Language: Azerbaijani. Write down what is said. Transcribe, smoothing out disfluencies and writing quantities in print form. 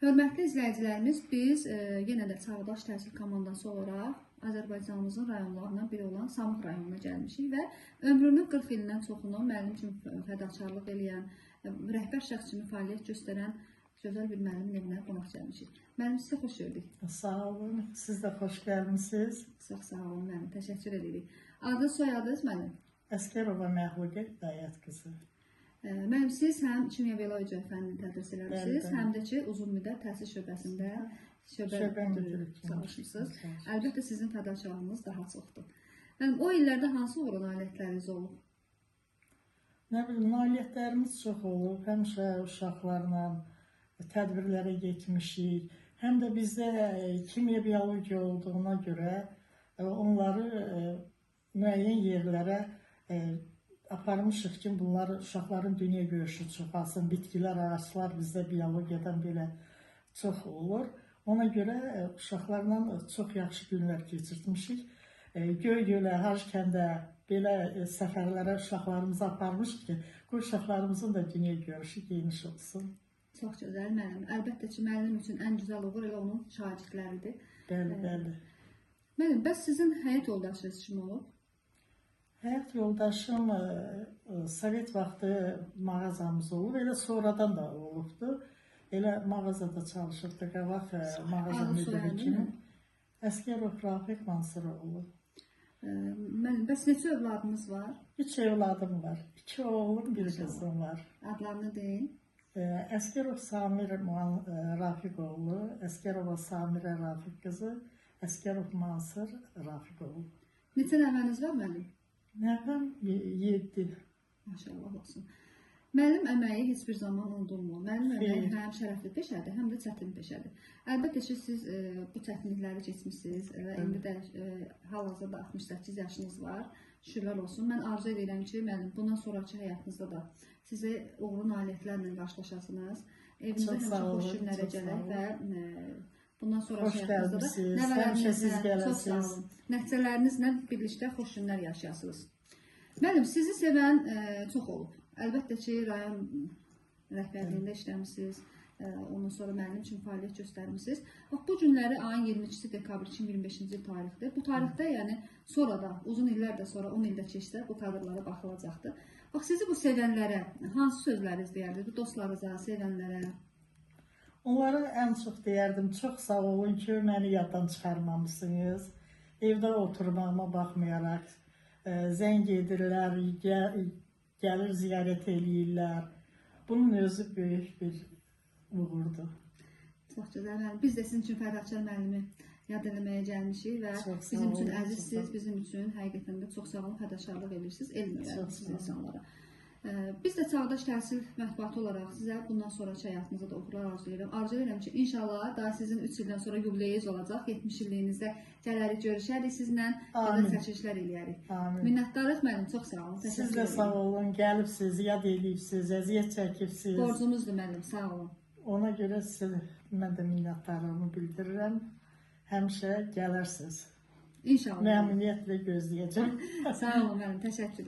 Hörmətli izləyicilərimiz, biz yenə də Çağdaş Təhsil komandası olaraq Azərbaycanımızın rayonlarından biri olan Samux rayonuna gəlmişik və ömrünün 40 ilindən çoxunu müəllim kimi fədakarlıq edən, rəhbər şəxs kimi fəaliyyət göstərən gözəl bir müəllimin evinə qonaq gəlmişik. Müəllim, sizə xoş gördük. Sağ olun, siz də xoş gəlmişsiniz. Çox sağ olun müəllim, təşəkkür edirik. Adınız, soyadınız müəllim? Əskərova Məxluqə Dayət qızı. Müəllim, siz həm kimya biologiya fənnini tədris edirsiniz, həm də ki, uzun müddət təhsil şöbəsində şöbə müdürü çalışırsınız. Əlbəttə, sizin fədakarlığınız daha çoxdur. Müəllim, o illərdə hansı uğur nailiyyətləriniz olub? Nə bilim, nailiyyətlərimiz çox olub. Həmişə uşaqlarla tədbirlərə getmişik. Həm də bizdə kimya biologiya olduğuna görə onları müəyyən yerlərə aparmışıq ki, bunlar uşaqların dünya görüşü çoxalsın, bitkilər, ağaçlar bizdə biologiyadan belə çox olur. Ona görə uşaqlarla çox yaxşı günlər keçirtmişik. Göygölə, Hacıkəndə belə səfərlərə uşaqlarımızı aparmışıq ki, bu uşaqlarımızın da dünya görüşü geniş olsun. Çox gözəl müəllim. Əlbəttə ki, müəllim üçün ən gözəl uğur elə onun şagirdləridir. Bəli, bəli. Müəllim, bəs sizin həyat yoldaşınız kim olub? Həyat yoldaşım Sovet vaxtı mağazamız olub, elə sonradan da olubdu. Elə mağazada çalışırdı, qabaq mağaza müdürü kimi. Əskərov Rafiq Mansuroğlu. Müəllim, bəs neçə övladınız var? 3 evladım var, 2 oğlum, 1 qızım var. Adlarını deyin. Əskərov Samir Rafiqoğlu, Əskərova Samirə Rafiq qızı, Əskərov Mansur Rafiqoğlu. Neçə nəvəniz var müəllim? Nəvəm 7. Maşallah olsun. Müəllim əməyi heç bir zaman unudulmur. Müəllim əməyi həm şərəfli peşədir, həm də çətin peşədir. Əlbəttə ki, siz bu çətinlikləri keçmişsiniz və indi də hal-hazırda 68 yaşınız var. Şükürlər olsun. Mən arzu edirəm ki, müəllim, bundan sonraki həyatınızda da sizə uğurlu nailiyyətlərlə qarşılaşasınız. Evinizdə həmişə xoş günlərə gələk və bundan sonraki həyatınızda da nəticələrinizlə birlikdə xoş günlər yaşayasınız. Müəllim, sizi sevən çox olub. Əlbəttə ki, rayon rəhbərliyində işləmişsiniz, ondan sonra müəllim üçün fəaliyyət göstərmişsiniz. Bu günləri ayın 22 dekabr 2025-ci il tarixdir. Bu tarixdə, yəni sonra da, uzun illər də sonra, 10 ildə keçsə, bu kadrlara baxılacaqdır. Bax, sizi bu sevənlərə hansı sözləriniz deyərdiniz, bu dostlarınıza, sevənlərə? Onlara ən çox deyərdim, çox sağ olun ki, məni yaddan çıxarmamışsınız. Evdə oturmağıma baxmayaraq, zəng edirlər, gəlir ziyarət eləyirlər. Bunun özü böyük bir uğurdur. Çox gözəl müəllim. Biz də sizin üçün fədakar müəllimi yad eləməyə gəlmişik və bizim üçün əzizsiniz, bizim üçün həqiqətən də çox sağ olun, fədakarlıq edirsiniz, elm öyrənirsiniz insanlara. Biz də Çağdaş Təhsil mətbuatı olaraq sizə bundan sonraki həyatınızda da uğurlar arzulayıram. Arzu edirəm ki, inşallah daha sizin 3 ildən sonra yubileyiniz olacaq. 70 illiyinizdə gələrik, görüşərik sizlə, gözəl çəkilişlər eləyərik. Minnətdarıq müəllim, çox sağ olun. Siz də sağ olun, gəlibsiniz, yad eləyibsiniz, əziyyət çəkibsiniz. Borcumuzdur müəllim, sağ olun. Ona görə sizə mən də minnətdarlığımı bildirirəm. Həmişə gələrsiniz. İnşallah. Məmnuniyyətlə gözləyəcəm. Sağ olun müəllim, təşəkkür.